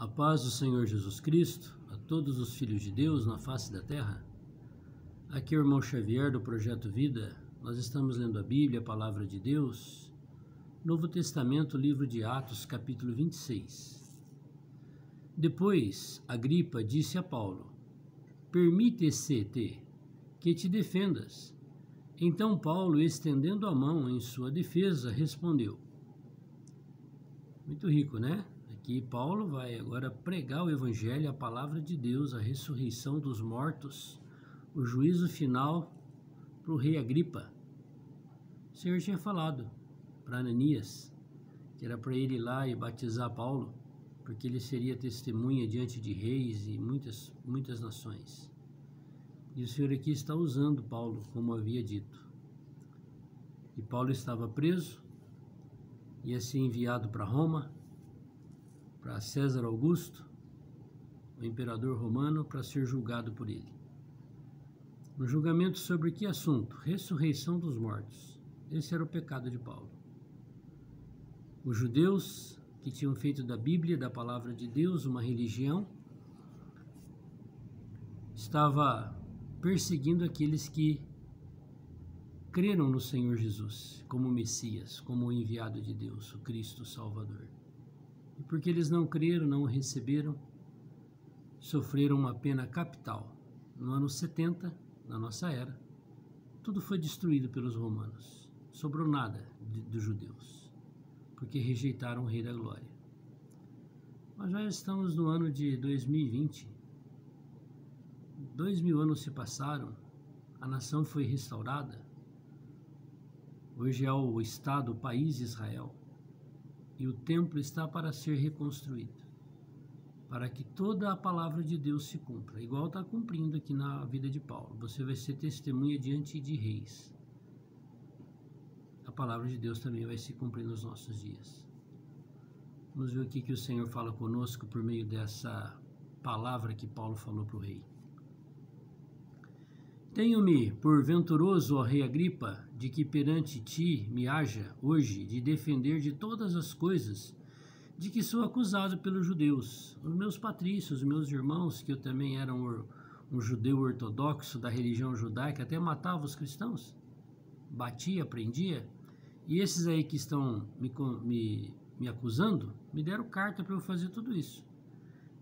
A paz do Senhor Jesus Cristo, a todos os filhos de Deus na face da terra. Aqui é o irmão Xavier do Projeto Vida. Nós estamos lendo a Bíblia, a Palavra de Deus, Novo Testamento, livro de Atos, capítulo 26. Depois, Agripa disse a Paulo: permite-se-te que te defendas. Então Paulo, estendendo a mão em sua defesa, respondeu. Muito rico, né? Aqui Paulo vai agora pregar o Evangelho, a palavra de Deus, a ressurreição dos mortos, o juízo final para o rei Agripa. O Senhor tinha falado para Ananias que era para ele ir lá e batizar Paulo, porque ele seria testemunha diante de reis e muitas nações. E o Senhor aqui está usando Paulo, como havia dito. E Paulo estava preso, ia ser enviado para Roma, para César Augusto, o imperador romano, para ser julgado por ele. Um julgamento sobre que assunto? Ressurreição dos mortos. Esse era o pecado de Paulo. Os judeus que tinham feito da Bíblia, da palavra de Deus, uma religião, estava perseguindo aqueles que creram no Senhor Jesus como Messias, como o enviado de Deus, o Cristo Salvador. E porque eles não creram, não o receberam, sofreram uma pena capital. No ano 70, na nossa era, tudo foi destruído pelos romanos. Sobrou nada dos judeus, porque rejeitaram o Rei da Glória. Nós já estamos no ano de 2020. 2000 anos se passaram, a nação foi restaurada. Hoje é o Estado, o país Israel. E o templo está para ser reconstruído, para que toda a palavra de Deus se cumpra, igual está cumprindo aqui na vida de Paulo. Você vai ser testemunha diante de reis. A palavra de Deus também vai se cumprir nos nossos dias. Vamos ver o que o Senhor fala conosco por meio dessa palavra que Paulo falou para o rei. Tenho-me por venturoso, ó rei Agripa, de que perante ti me haja hoje de defender de todas as coisas de que sou acusado pelos judeus, os meus patrícios, os meus irmãos, que eu também era um judeu ortodoxo da religião judaica, até matava os cristãos, batia, prendia, e esses aí que estão me acusando, me deram carta para eu fazer tudo isso.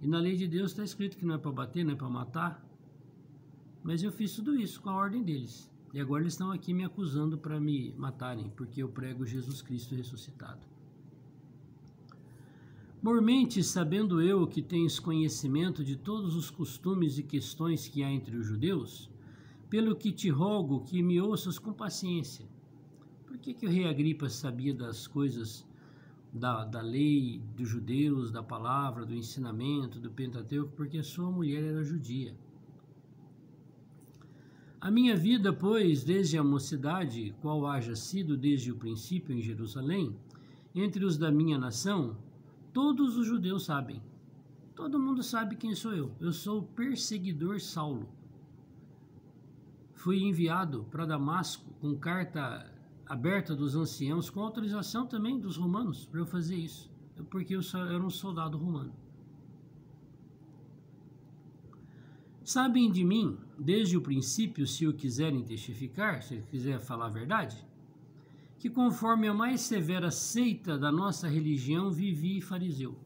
E na lei de Deus está escrito que não é para bater, não é para matar, mas eu fiz tudo isso com a ordem deles. E agora eles estão aqui me acusando para me matarem, porque eu prego Jesus Cristo ressuscitado. Mormente, sabendo eu que tens conhecimento de todos os costumes e questões que há entre os judeus, pelo que te rogo que me ouças com paciência. Por que o rei Agripa sabia das coisas da lei dos judeus, da palavra, do ensinamento, do Pentateuco? Porque a sua mulher era judia. A minha vida, pois, desde a mocidade, qual haja sido desde o princípio em Jerusalém, entre os da minha nação, todos os judeus sabem. Todo mundo sabe quem sou eu. Eu sou o perseguidor Saulo. Fui enviado para Damasco com carta aberta dos anciãos, com autorização também dos romanos para eu fazer isso, porque eu era um soldado romano. Sabem de mim, desde o princípio, se o quiserem testificar, se ele quiser falar a verdade, que conforme a mais severa seita da nossa religião, vivi fariseu.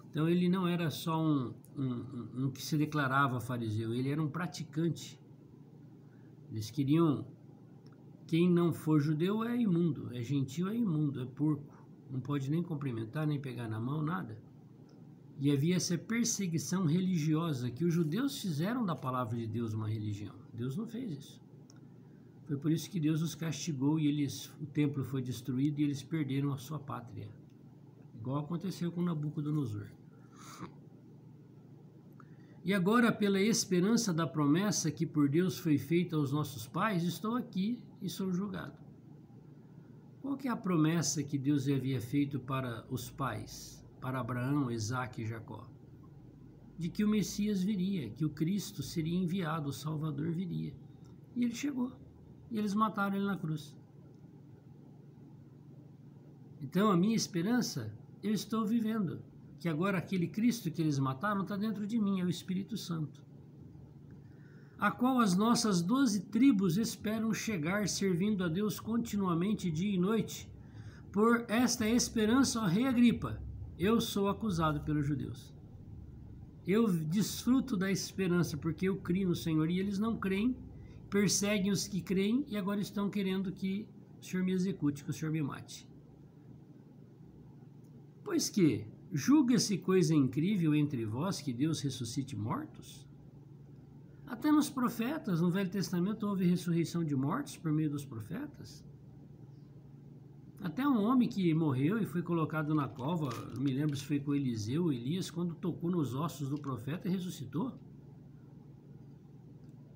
Então ele não era só um que se declarava fariseu, ele era um praticante. Eles queriam, quem não for judeu é imundo, é gentil é imundo, é porco, não pode nem cumprimentar, nem pegar na mão, nada. E havia essa perseguição religiosa que os judeus fizeram da palavra de Deus uma religião. Deus não fez isso. Foi por isso que Deus os castigou e o templo foi destruído e eles perderam a sua pátria. Igual aconteceu com Nabucodonosor. E agora, pela esperança da promessa que por Deus foi feita aos nossos pais, estou aqui e sou julgado. Qual que é a promessa que Deus havia feito para os pais? Para Abraão, Isaque e Jacó, de que o Messias viria, que o Cristo seria enviado, o Salvador viria. E ele chegou, e eles mataram ele na cruz. Então a minha esperança, eu estou vivendo. que agora aquele Cristo que eles mataram está dentro de mim, é o Espírito Santo, a qual as nossas 12 tribos esperam chegar, servindo a Deus continuamente dia e noite. Por esta esperança, ó rei Agripa, eu sou acusado pelos judeus. Eu desfruto da esperança porque eu crio no Senhor e eles não creem, perseguem os que creem e agora estão querendo que o Senhor me execute, que o Senhor me mate. Pois que, julga-se coisa incrível entre vós que Deus ressuscite mortos? Até nos profetas, no Velho Testamento, houve ressurreição de mortos por meio dos profetas. Até um homem que morreu e foi colocado na cova, não me lembro se foi com Eliseu ou Elias, quando tocou nos ossos do profeta, ressuscitou.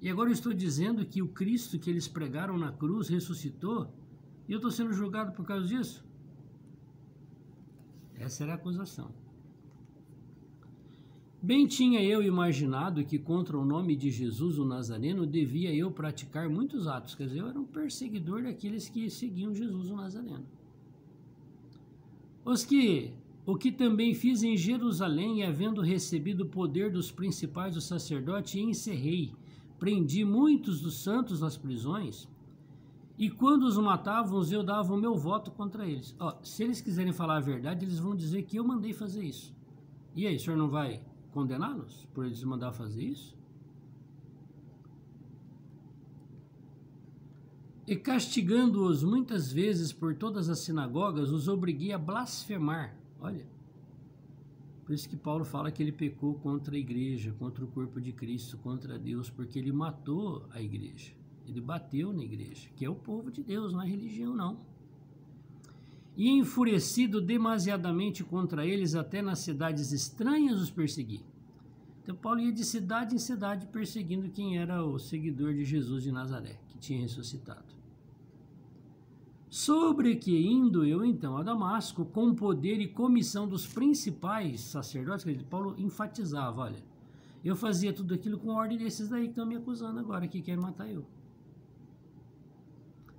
E agora eu estou dizendo que o Cristo que eles pregaram na cruz ressuscitou, e eu estou sendo julgado por causa disso? Essa era a acusação. Bem tinha eu imaginado que contra o nome de Jesus o Nazareno devia eu praticar muitos atos. Quer dizer, eu era um perseguidor daqueles que seguiam Jesus o Nazareno. O que também fiz em Jerusalém, e havendo recebido o poder dos principais do sacerdote, encerrei, prendi muitos dos santos nas prisões, e quando os matavam, eu dava o meu voto contra eles. Se eles quiserem falar a verdade, eles vão dizer que eu mandei fazer isso. E aí, o senhor não vai condená-los por eles mandar fazer isso? E castigando-os muitas vezes por todas as sinagogas, os obriguei a blasfemar. Olha, por isso que Paulo fala que ele pecou contra a igreja, contra o corpo de Cristo, contra Deus, porque ele matou a igreja, ele bateu na igreja, que é o povo de Deus, não é religião não. E enfurecido demasiadamente contra eles, até nas cidades estranhas os persegui. Então Paulo ia de cidade em cidade perseguindo quem era o seguidor de Jesus de Nazaré, que tinha ressuscitado. Sobre que indo eu então a Damasco, com poder e comissão dos principais sacerdotes, Paulo enfatizava, olha, eu fazia tudo aquilo com ordem desses daí que estão me acusando agora, que querem matar eu.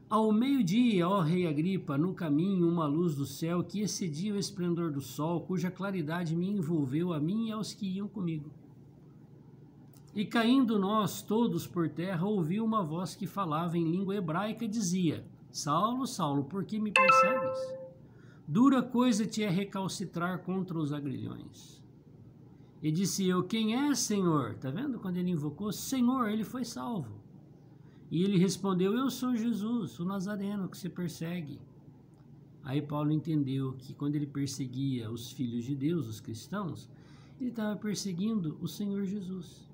Ao meio-dia, ó rei Agripa, no caminho uma luz do céu que excedia o esplendor do sol, cuja claridade me envolveu a mim e aos que iam comigo. E caindo nós todos por terra, ouvi uma voz que falava em língua hebraica e dizia, Saulo, Saulo, por que me persegues? Dura coisa te é recalcitrar contra os agrilhões. E disse eu, quem é, Senhor? Está vendo? Quando ele invocou, Senhor, ele foi salvo. E ele respondeu, eu sou Jesus, o Nazareno que se persegue. Aí Paulo entendeu que quando ele perseguia os filhos de Deus, os cristãos, ele estava perseguindo o Senhor Jesus.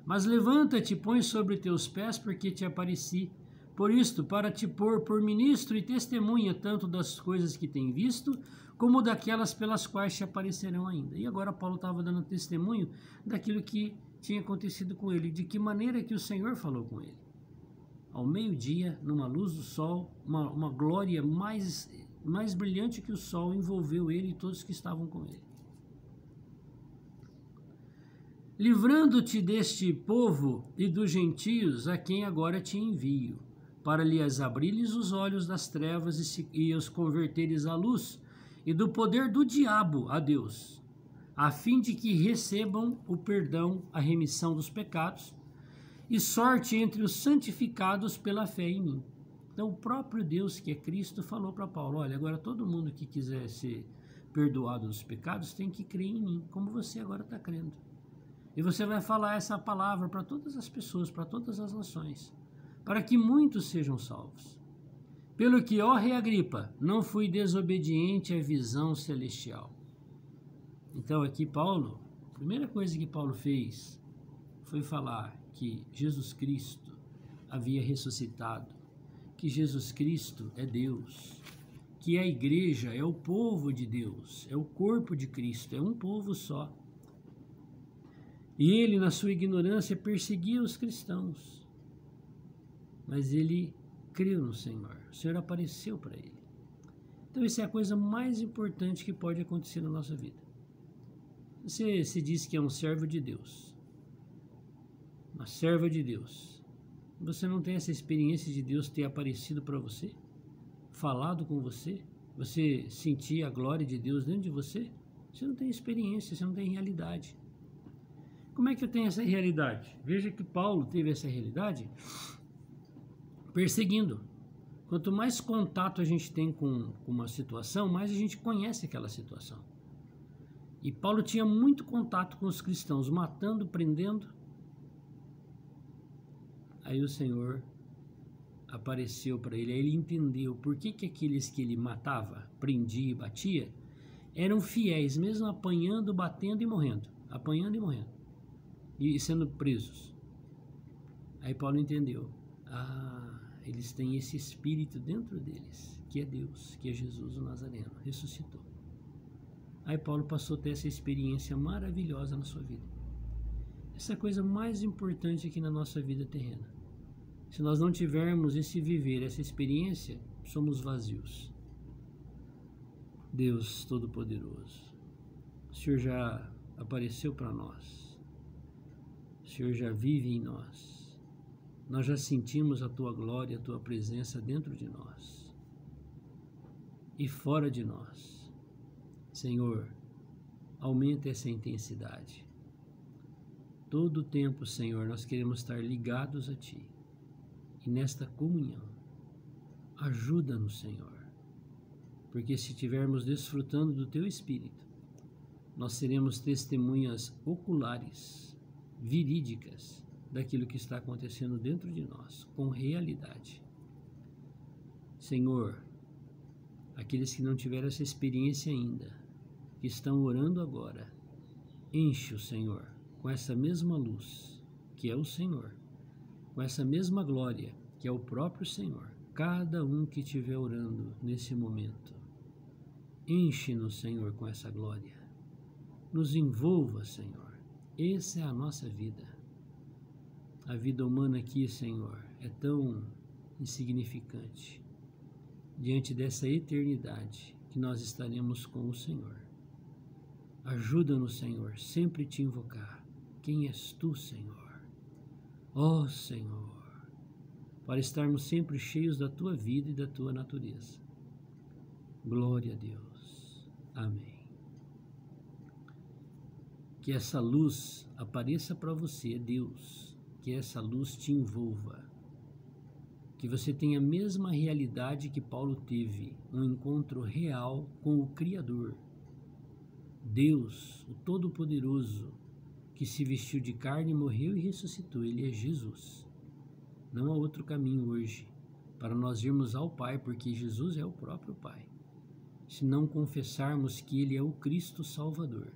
Mas levanta-te, põe sobre teus pés, porque te apareci. Por isto, para te pôr por ministro e testemunha tanto das coisas que tem visto, como daquelas pelas quais te aparecerão ainda. E agora Paulo estava dando testemunho daquilo que tinha acontecido com ele, de que maneira que o Senhor falou com ele. Ao meio-dia, numa luz do sol, uma glória mais brilhante que o sol envolveu ele e todos que estavam com ele. Livrando-te deste povo e dos gentios, a quem agora te envio, para lhes abrir-lhes os olhos das trevas e os converteres à luz, e do poder do diabo a Deus, a fim de que recebam o perdão, a remissão dos pecados, e sorte entre os santificados pela fé em mim. Então o próprio Deus, que é Cristo, falou para Paulo, olha, agora todo mundo que quiser ser perdoado dos pecados tem que crer em mim, como você agora está crendo. E você vai falar essa palavra para todas as pessoas, para todas as nações, para que muitos sejam salvos. Pelo que, ó rei Agripa, não fui desobediente à visão celestial. Então aqui Paulo, a primeira coisa que Paulo fez foi falar que Jesus Cristo havia ressuscitado, que Jesus Cristo é Deus, que a igreja é o povo de Deus, é o corpo de Cristo, é um povo só. E ele, na sua ignorância, perseguia os cristãos. Mas ele creu no Senhor. O Senhor apareceu para ele. Então, essa é a coisa mais importante que pode acontecer na nossa vida. Você se diz que é um servo de Deus. Uma serva de Deus. Você não tem essa experiência de Deus ter aparecido para você? Falado com você? Você sentir a glória de Deus dentro de você? Você não tem experiência, você não tem realidade. Como é que eu tenho essa realidade? Veja que Paulo teve essa realidade perseguindo. Quanto mais contato a gente tem com uma situação, mais a gente conhece aquela situação. E Paulo tinha muito contato com os cristãos, matando, prendendo. Aí o Senhor apareceu para ele, aí ele entendeu por que aqueles que ele matava, prendia e batia, eram fiéis, mesmo apanhando, batendo e morrendo. Apanhando e morrendo. E sendo presos. Aí Paulo entendeu. Eles têm esse espírito dentro deles, que é Deus, que é Jesus o Nazareno, ressuscitou. Aí Paulo passou a ter essa experiência maravilhosa na sua vida. Essa é a coisa mais importante aqui na nossa vida terrena. Se nós não tivermos esse viver, essa experiência, somos vazios. Deus Todo-Poderoso, o Senhor já apareceu para nós. O Senhor já vive em nós. Nós já sentimos a Tua glória, a Tua presença dentro de nós e fora de nós. Senhor, aumenta essa intensidade. Todo o tempo, Senhor, nós queremos estar ligados a Ti. E nesta comunhão, ajuda-nos, Senhor, porque se estivermos desfrutando do Teu Espírito, nós seremos testemunhas oculares, verídicas, daquilo que está acontecendo dentro de nós, com realidade. Senhor, aqueles que não tiveram essa experiência ainda, que estão orando agora, enche o Senhor com essa mesma luz, que é o Senhor, com essa mesma glória, que é o próprio Senhor. Cada um que estiver orando nesse momento, enche-nos, Senhor, com essa glória. Nos envolva, Senhor. Essa é a nossa vida. A vida humana aqui, Senhor, é tão insignificante diante dessa eternidade que nós estaremos com o Senhor. Ajuda-nos, Senhor, sempre te invocar. Quem és Tu, Senhor? Ó Senhor, para estarmos sempre cheios da Tua vida e da Tua natureza. Glória a Deus. Amém. Que essa luz apareça para você, Deus. Que essa luz te envolva, que você tenha a mesma realidade que Paulo teve, um encontro real com o Criador, Deus, o Todo-Poderoso, que se vestiu de carne, morreu e ressuscitou. Ele é Jesus. Não há outro caminho hoje para nós irmos ao Pai, porque Jesus é o próprio Pai. Se não confessarmos que Ele é o Cristo Salvador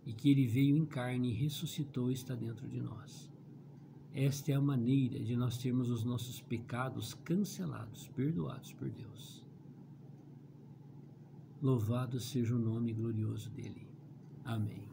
e que Ele veio em carne e ressuscitou e está dentro de nós. Esta é a maneira de nós termos os nossos pecados cancelados, perdoados por Deus. Louvado seja o nome glorioso dele. Amém.